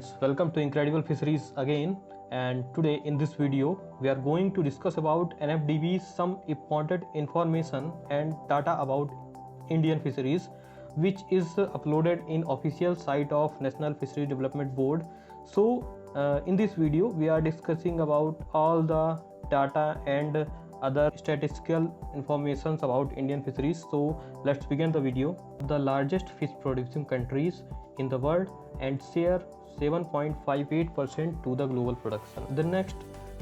friends, welcome to Incredible Fisheries again, and today in this video we are going to discuss about NFDB, some important information and data about Indian fisheries which is uploaded in official site of National Fisheries Development Board. So in this video we are discussing about all the data and other statistical informations about Indian fisheries. So let's begin the video. The largest fish producing countries in the world and share 7.58% to the global production. The next,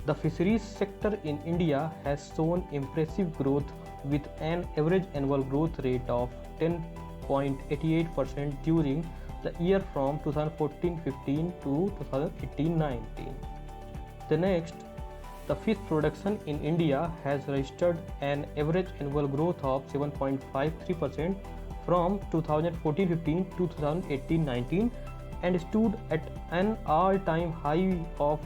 the fisheries sector in India has shown impressive growth with an average annual growth rate of 10.88% during the year from 2014-15 to 2018-19. The next, the fish production in India has registered an average annual growth of 7.53% from 2014-15 to 2018-19 and stood at an all-time high of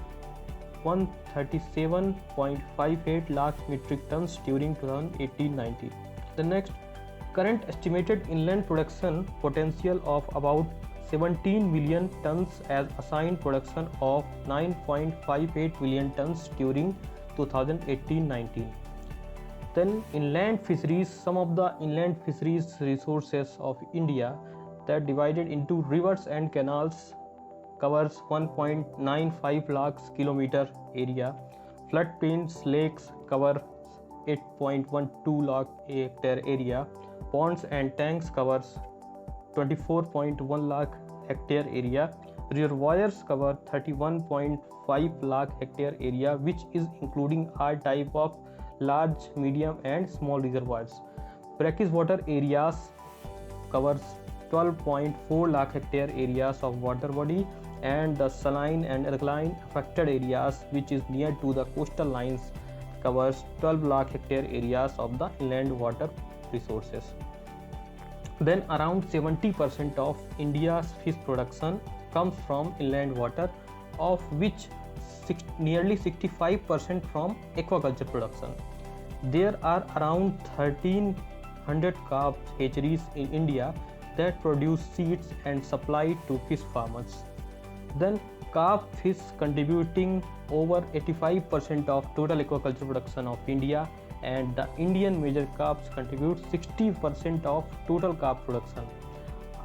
137.58 lakh metric tons during 2018-19. The next, current estimated inland production potential of about 17 million tons as assigned production of 9.58 million tons during 2018-19. Then inland fisheries, some of the inland fisheries resources of India that divided into rivers and canals covers 1.95 lakhs kilometer area. Floodplains, lakes cover 8.12 lakh hectare area. Ponds and tanks covers 24.1 lakh hectare area. Reservoirs cover 31.5 lakh hectare area, which is including all type of large, medium and small reservoirs. Brackish water areas covers 12.4 lakh hectare areas of water body, and the saline and alkaline affected areas, which is near to the coastal lines, covers 12 lakh hectare areas of the inland water resources. Then around 70% of India's fish production comes from inland water, of which nearly 65% from aquaculture production. There are around 1300 carp hatcheries in India that produce seeds and supply to fish farmers. Then carp fish contributing over 85% of total aquaculture production of India, and the Indian major carps contribute 60% of total carp production.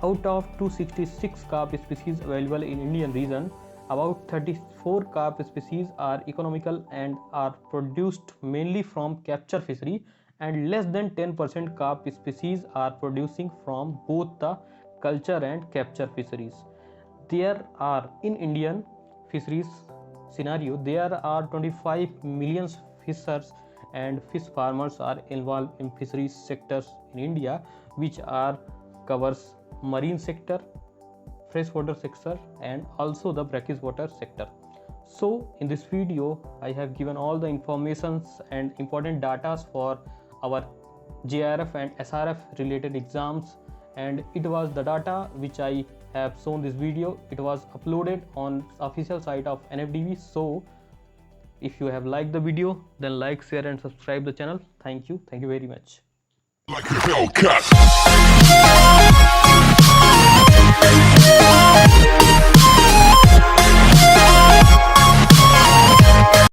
Out of 266 carp species available in Indian region, about 34 carp species are economical and are produced mainly from capture fishery, and less than 10% carp species are producing from both the culture and capture fisheries. There are, in Indian fisheries scenario, there are 25 million fishers and fish farmers are involved in fisheries sectors in India, which are covers marine sector, freshwater sector and also the brackish water sector. So in this video I have given all the informations and important data for our JRF and SRF related exams, and it was the data which I have shown this video. It was uploaded on official site of NFDB. So if you have liked the video, then like, share and subscribe the channel. Thank you very much. Like a Hellcat.